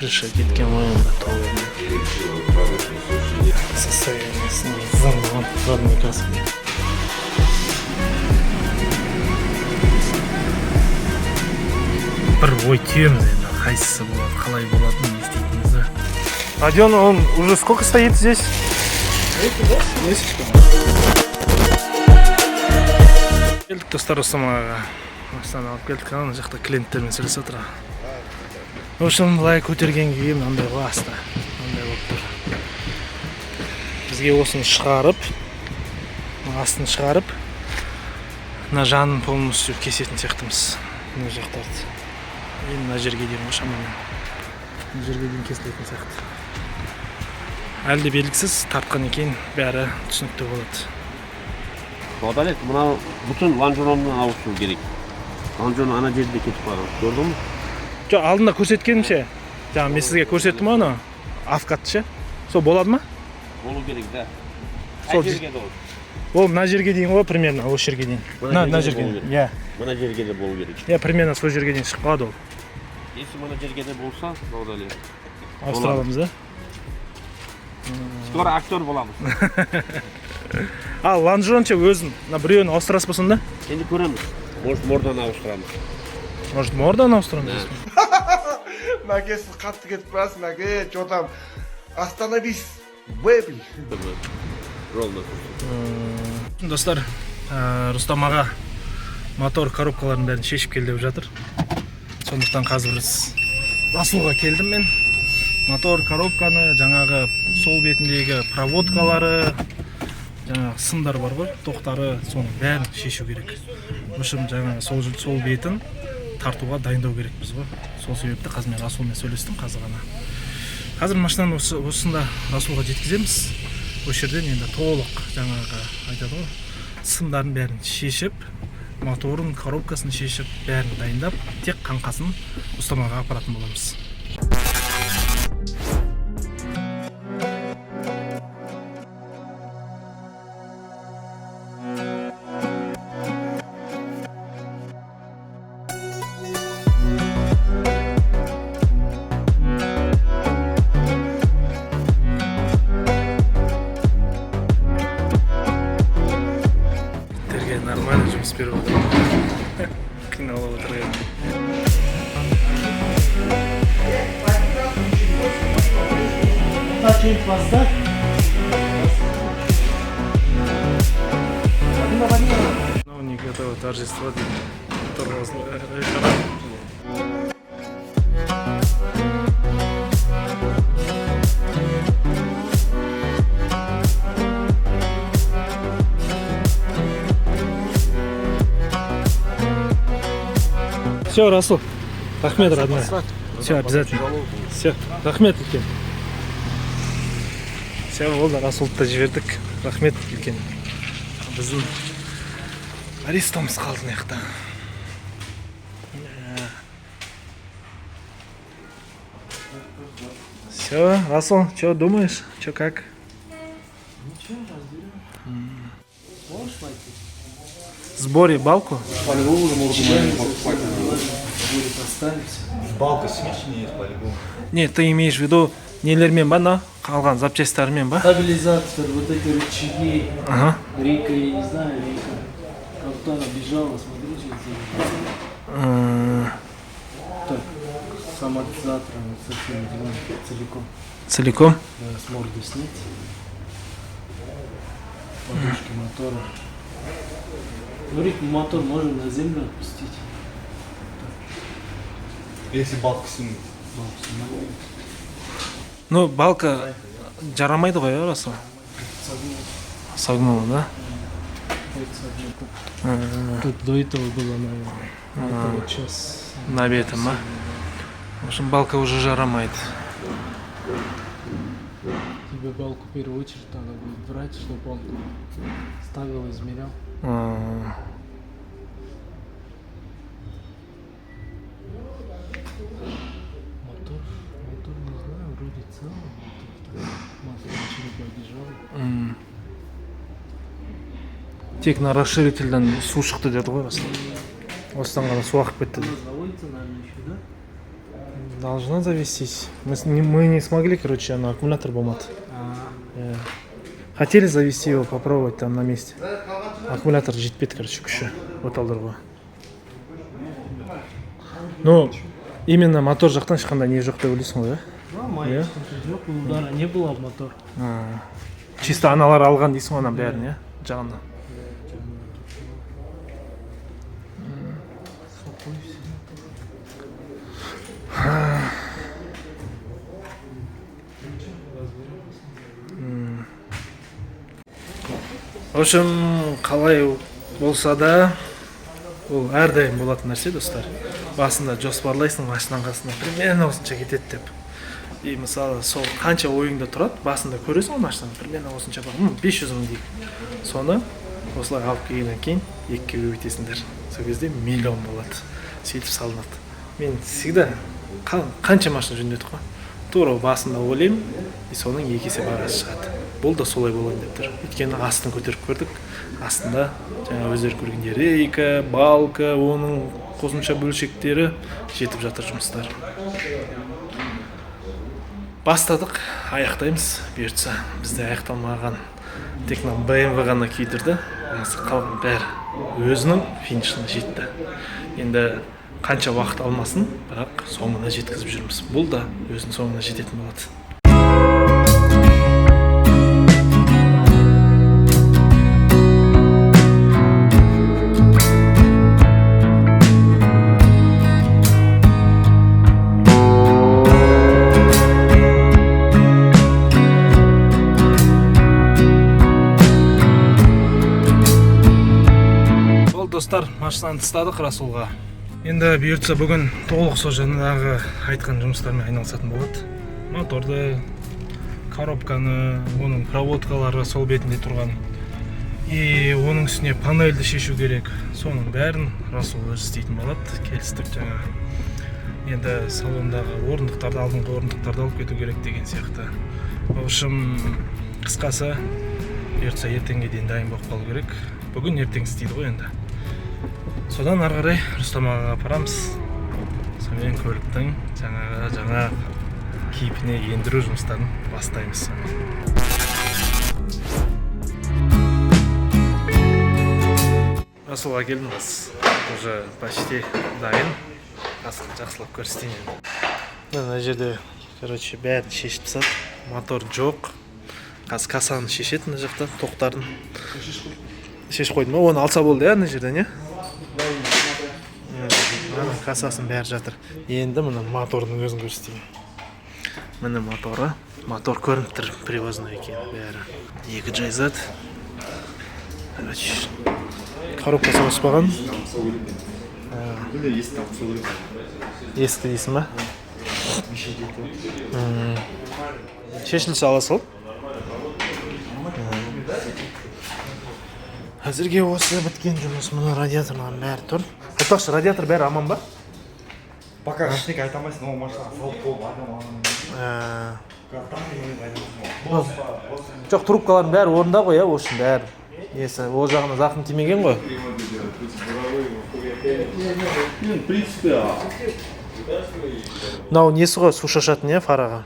крыша кеткен ойында толып. Состояние заман родной краски. Бір ой түйеміз енді, қайсысы болады, қалай болатынын не істейтінімізді. Родион, он уже сколько стоит здесь? Месячка. Келдік достар, Рустамаға. Осыдан алып келдік, ана жақта клиенттермен сөйлесіп отыр. В общем, былай көтерген кейін андай ғой асты. Андай болып тұр. Бізге осыны шығарып, астын шығарып, мына жанын полностью кесетін сияқтымыз. Мына жақтарды. Енді мына жерге дейін ғой шамамен. Мына жерге дейін кесілетін сияқты. Әлде белгісіз тартқан екен, бәрі түсінікті болады. Бағдалет, мына бүтін лонжероннан ауыстыру керек. Лонжерон ана жерде кетіп қалған. Көрдің бе? Жоқ, алдында көрсеткенімше, жаңа мен сізге көрсеттім оны, авкатты ше. Сол болады ма? Болу керек, да. Сол жерге де olur. Ол мына жерге дейін ғой, примерно, осы жерге дейін. Мына жерге дейін. Иә. Мына жерге де болу керек. Иә, примерно сол жерге дейін шығып қалады ол. Если мына жерге де болса, Бағдалет. Ауыстыра аламыз, да? Скоро актер боламыз. Ал лонжеронча өзін, мына біреуін ауыстырасыз ба сонда? Енді көреміз. Может, морданы ауыстырамыз. Может, морданы ауыстырамыз? Мәке, сіз қатты кетіп барасыз, Мәке, что там? Остановись, бэби. Жолда. Достар, Рустам аға мотор коробкаларын бәрін шешіп келді деп жатыр. Сондықтан қазір біз Расулға келдім мен. Мотор коробканы, жаңағы сол бетіндегі проводкалары, жаңағы сымдар бар ғой, тоқтары, соның бәрін шешу керек. Үшім жаңағы сол бетін тартуға дайындау керекпіз ғой. Сол себепті қазір мен Расулмен сөйлестім қазір ғана. Қазір машинаны осында Расулға жеткіземіз. Осы жерден енді толық жаңағы айтады ғой, сымдарын бәрін шешіп, моторын, коробкасын шешіп, бәрін дайындап, тек қаңқасын Рустамаға апаратын боламыз. Нормально жұмыс беріп отыр. Қиналып отырған. Что-нибудь поставь. Ну, не готово торжество. Все, Расул. Рахмет, родной. Все, обязательно. Все, рахмет үлкен. Все, болды, Расулды жібердік. Рахмет үлкен. Біздің арестамыз қалды мына жақта. Все, Расул, что думаешь? Что как? Ничего, разберем. Можешь пойти? Сборе балку? По-любому уже можно поставить. Балка смешанная по-любому. Нет, ты имеешь в виду нелермен ба, но қалған запчастармен ба? Стабилизатор, вот эти рычаги. Ага. Рейка, я не знаю, рейка. Как-то она бежала, смотрите. Так, с амортизатором совсем целиком. Целиком? Да, с морды снять. Подушки мотора. Говорит, мотор можно на землю отпустить. Если балка сунуть. Ну, балка жарамайды ғой, Расул? Согнула, да? Тут до этого было, наверное. Это вот сейчас. Набитым, а? В общем, балка уже жарамает. Тебе балку в первую очередь надо будет брать, чтобы он ставил, измерял. Мотор не знаю, вроде целый. Масло черепа бежало. Тек на расширительден су шықты деді ғой Расул. Осыдан ғана су ағып кетті. Заводится, наверное, еще, да? Должно завестись. Мы не смогли, короче, на аккумулятор болмады. Хотели завести его, попробовать там на месте. Аккумулятор жетпеді, короче, күші. Оталдыруға. Ну, именно мотор жақтан ешқандай не жоқ деп ойлайсың ғой, Нормально. Жоқ, удара не было мотор. Чисто аналар алған дейсің ғой, ана бәрін, иә? Жағында. В общем, қалай болса да, ол әрдайым болатын нәрсе, достар. Басында жоспарлайсың машинаның қасына, примерно осынша кетеді деп. И мысалы, сол қанша ойыңда тұрады, басында көресің ол машинаны, примерно осынша бар, 500 мың дейік. Соны осылай алып келгеннен кейін екіге көбейтесіңдер. Сол кезде миллион болады. Сөйтіп салынады. Мен всегда қанша машина жөндедік қой. Тура басында ойлаймын, и соның екі есе бағасы шығады. Бұл да солай болайын деп тұр. Өйткені астын көтеріп көрдік. Астында жаңа өздері көргендей рейка, балка, оның қосымша бөлшектері жетіп жатыр жұмыстар. Бастадық, аяқтаймыз. Бұйыртса бізде аяқталмаған тек BMW ғана күйдірді. Қалған бәрі өзінің финишіне жетті. Енді қанша уақыт алмасын, бірақ соңына жеткізіп жүрміз. Бұл да өзінің соңына жететін болады. Достар, машинаны тастадық Расулға. Енді бұйыртса бүгін толық сол жаңағы айтқан жұмыстармен айналысатын болады. Моторды, коробканы, оның проводкалары сол бетінде тұрған. И оның үстіне панельді шешу керек. Соның бәрін Расул өзі істейтін болады. Келістік жаңа. Енді салондағы орындықтарды, алдыңғы орындықтарды алып кету керек деген сияқты. В общем, қысқасы бұйыртса ертеңге дейін дайын болып қалу керек. Бүгін ертең істейді ғой енді. Содан ары қарай Рустам ағаға апарамыз. Сонымен көліктің жаңа кейпіне ендіру жұмыстарын бастаймыз. Расулға келдім қыз. Уже почти дайын. Жақсылап көрсетейін. Мына жерде, короче, бәрін шешіп тастады. Мотор жоқ. Қазір касаны шешеді мына жақта, тоқтарын. Шешіп қойдым ба? Оны алса болды, ана жерден, не? Касасын бәрі жатыр. Енді мына мотордың өзін көрсетейін. Міне моторы. Мотор көрініп тұр, привозной екен бәрі. Екі джайзат. Коробкасы ауыспаған. Ескі дейсің ба? Шешілсе ала сал. Әзірге осы біткен жұмыс. Мұны радиаторларын бәрі тұр. Айтпақшы, радиатор бәрі аман ба? Пока ештеңе айта алмайсың, ол машина салып болып Жоқ, трубкалардың бәрі орында ғой, иә, осы бәрі. Несі, ол жағына зақым тимеген ғой. В принципе, Мынау несі ғой, су шашатын, иә, фараға.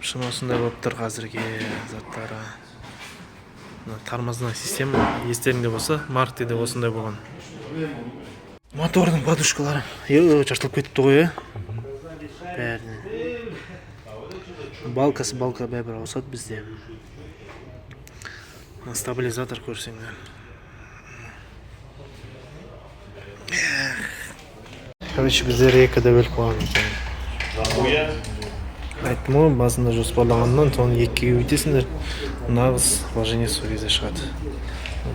Шын осындай болып тұр қазірге заттары. Тормозной система, естеріңде болса, маркеде осындай болған. Мотордың подушкалары жартылып кетіпті ғой, бәріне. Балкасы балка бәрі ауысады бізде. Стабилизатор көрсеңдер. Короче, бізде рейкада бөліп қойған екен. Айттым ғой, басында жоспарлағаннан соны екіге көбейтесіңдер. Нағыз вложение сол кезде шығады.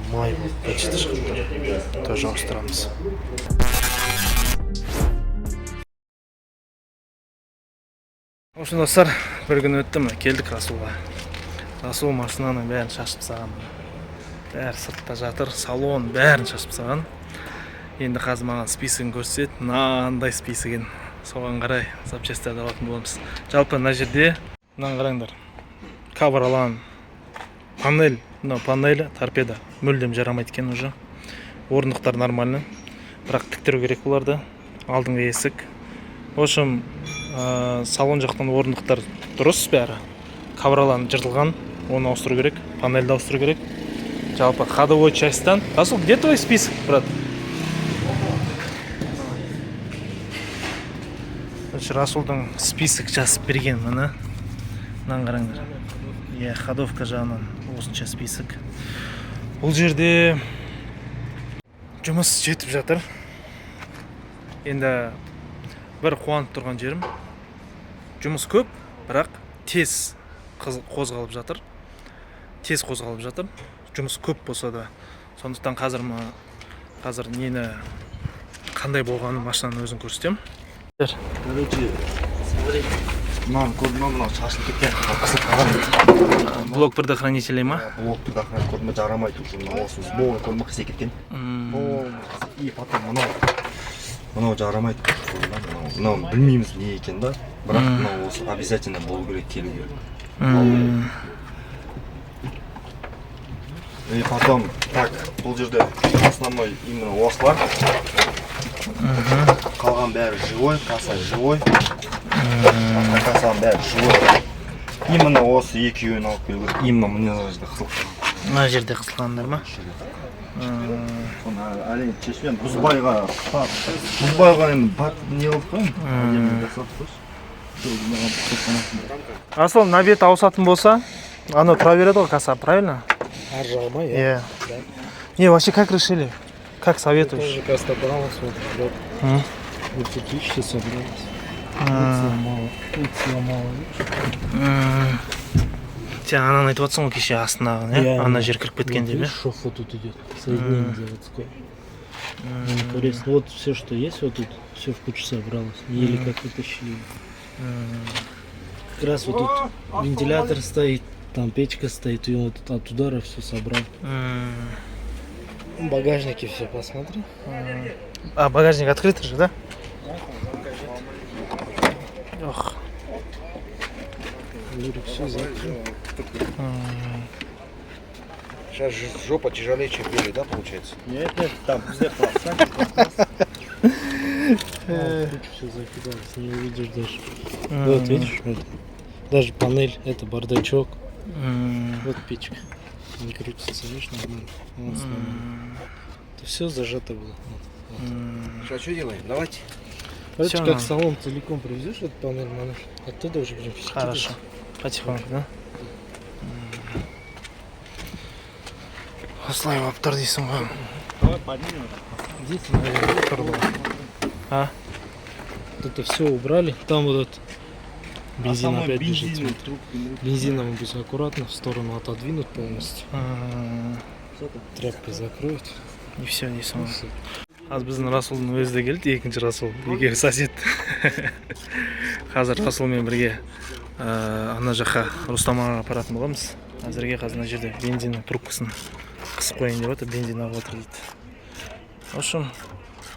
Май почти шығып. Тоже ауыстырамыз. В общем, достар, бір күн өтті ме, келдік Расулға. Расул машинаның бәрін шашып тастаған. Бәрі сыртта жатыр, салон бәрін шашып тастаған. Енді қазір маған списогін көрсетеді. Мынандай списогін. Соған қарай запчастарды алатын боламыз. Жалпы мына жерде мынаны қараңдар. Кавер алған панель, мына панелі торпеда мүлдем жарамайды екен уже. орындықтар нормальный, бірақ тіктіру керек бұларды. Алдыңғы есік. В общем, салон жақтан орындықтар дұрыс бәрі. Кабраланы жыртылған, оны ауыстыру керек, панельді ауыстыру керек. Жалпы ходовой частьтан. Расул, где твой список, брат? Расулдың список жазып берген, мына. Мынаны қараңдар. Иә, ходовка жағынан осынша список. Бұл жерде жұмыс жетіп жатыр. Енді бір қуанып тұрған жерім. Жұмыс көп, бірақ тез қозғалып жатыр. Тез қозғалып жатыр. Жұмыс көп болса да. Сондықтан қазір нені қандай болғанын машинаның өзін көрсетем. Короче, смотри. Мынаны көрдің бе, мынау шашылып кеткен қысып қалған. Блок предохранителей ма? Блок предохранитель көрдің бе, жарамайды уже. Мынау осы сбоуны көрдің бе, қысы кеткен. И потом мынау жарамайды. Мынау білмейміз не екен да. Бірақ мынау осы обязательно болу керек, келу керек. И потом, так, бұл жерде основной именно осылар. Қалған бәрі живой, касса живой. Кассаның бәрі живой. Именно осы екеуін алып келу керек. Именно мына жерде қысылған. Мына жерде қысылғандар ма? Соны әрине шешпен бұзбайға енді не қылып қойын. Расул, на бет ауысатын болса, оно тұра береді ғой касса, правильно? Ар жағы ма? Иә. Не, вообще как решили? Как советуешь? Тоже как собралась, вот, вот тут видите, собралась. Вот сломала. Сен ананы айтып жатсың ғой кеше астындағы, не? Ана жер кіріп кеткен деп, видишь, шов вот тут идет, соединение заводское. Интересно, вот все, что есть, вот тут все в кучу собралось. Еле как вытащили. Как раз вот тут вентилятор стоит, там печка стоит, и вот от удара все собрал. В багажнике все, посмотри. А, багажник открытый же, да? Ох. Юрик все закрыл. Сейчас же жопа тяжелее, чем были, да, получается? Нет, там все пластик. Все закидалось, не увидишь даже. Вот видишь, вот. Даже панель, это бардачок. Вот печка. Не крутится, видишь, нормально. Вот, это все зажато было. Вот. Что делаем? Давайте. Короче, Всё как нормально. салон целиком привезешь, этот панель, оттуда уже будем скидывать. Хорошо. Потихоньку, да? Осылай болып тұр дейсің ғой. Здесь, наверное, порвало. А? Вот это все убрали. Там вот этот бензин опять бежит. Смотри. Бензином будет аккуратно в сторону отодвинуть полностью. Тряпкой закроют. И все дейсің ғой. Az біздің Расулдың өзі де келді, екінші Расул, екеуі сосед. Қазір Расулмен бірге ана жаққа Рустамаға апаратын боламыз. Әзірге қазір мына жерде бензиннің трубкасын қысып қойын деп отыр, бензин ағып отыр дейді. В общем,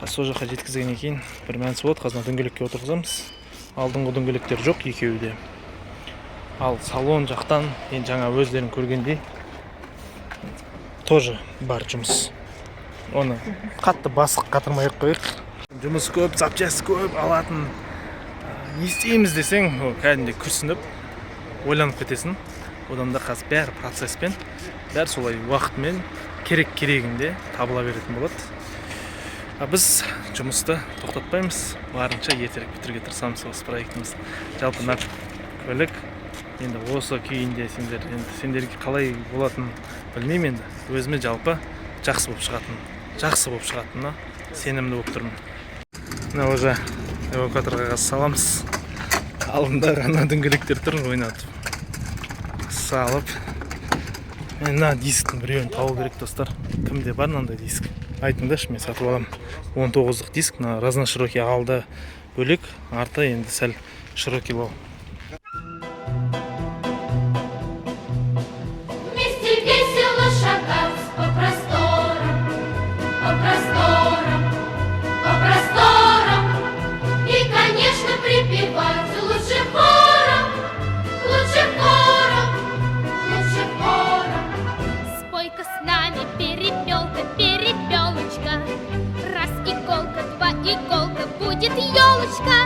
сол жаққа жеткізгеннен кейін бір мәнісі болады, қазір дөңгелекке отырғызамыз. Алдыңғы дөңгелектер жоқ екеуі де. Ал салон жақтан енді жаңа өздерің көргендей тоже бар жұмыс. Оны қатты басық қатырмай қойық. Жұмыс көп, запчасти көп, алатын. Не істейміз десең, кәдімгідей күрсініп, ойланып кетесің. Одан да қазір бәрі процесспен, бәрі солай уақытымен керек-керегінде табыла беретін болады. Біз жұмысты тоқтатпаймыз, барынша ертерек бітіруге тырысамыз осы проектіміз. Жалпы мына көлік енді осы күйінде сендерге қалай болатынын білмеймін енді. Өзіме жалпы жақсы болып шығатынына сенімді болып тұрмын. Мына уже эвакуаторға қаз саламыз. Алдында ғана дөңгелектер тұр, ойнатып салып. Мына дисктің біреуін табу керек, достар. Кімде бар мынандай диск? Айтыңдаршы, мен сатып аламын. 19-лық диск, мына разноширокий алды бөлек, арты енді сәл широкилау. Вместе весело шагать по просторам, по просторам, по просторам. И, конечно, припевать лучше хором, лучше хором, лучше хором. Спой-ка с нами, перепелка, перепелочка, иголка, будет елочка.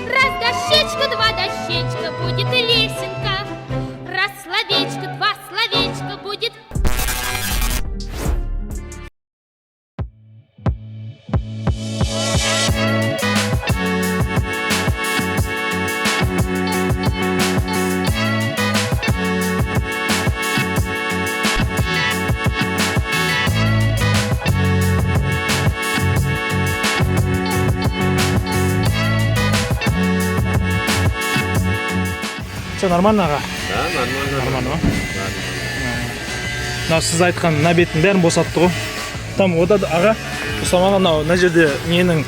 Раз дощечка, два дощечка, будет лесенка. Раз словечко, два словечко, будет. Все нормально аға? Да, нормально. Нормально ма? Мына сіз айтқан мына беттің бәрін босатты ғой. Там ода аға, ұстамаған мына жерде ненің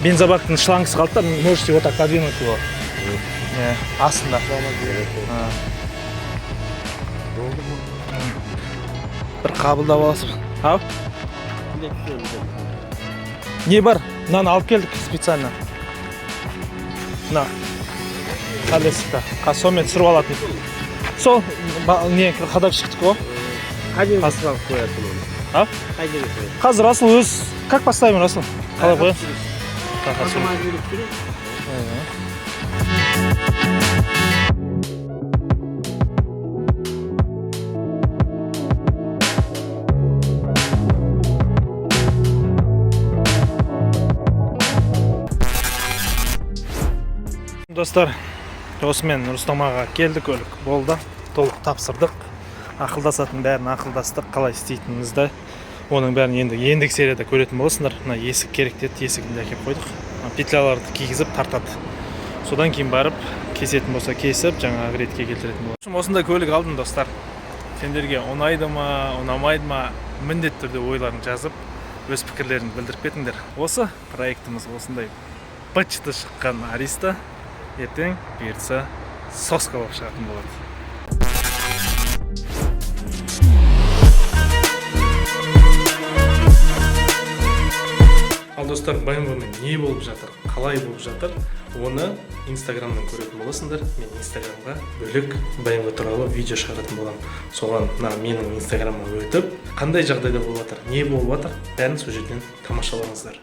бензобактың шлангысы қалды да, можете вот так подвинуть его. Астында. Бір қабылдап аласың. Ау? Не бар? Мынаны алып келдік специально. Мына. Колесико. Сонымен түсіріп алатын. Сол не қадап шықтық ғой. Қай басқан қоятын оны? А? Қай жерге қоятын? Қазір Расул өз... Как поставим, Расул? Қалай қоясың? Достар, осымен Рустам аға келді, көлік болды, толық тапсырдық. Ақылдасатын бәрін ақылдастық, қалай істейтінімізді. Оның бәрін ендігі серияда көретін боласыңдар. Мына есік керек деді, есігін де әкеп қойдық. Петляларды кигізіп тартады. Содан кейін барып, кесетін болса кесіп, жаңағы ретке келтіретін болады. Осындай көлік алдым, достар. Сендерге ұнайды ма, ұнамайды ма, міндетті түрде ойларын жазып, өз пікірлерін білдіріп кетіңдер. Осы проектіміз осындай бычыты шыққан Ариста ертең бұйыртса соска болып шығатын болады. Ал достар, BMW-мен не болып жатыр, қалай болып жатыр, оны Инстаграмнан көретін боласыңдар. Мен Инстаграмға бөлек BMW туралы видео шығаратын боламын. Соған менің Инстаграмыма өтіп, қандай жағдайда болып жатыр, не болып жатыр, бәрін сол жерден тамашалаңыздар.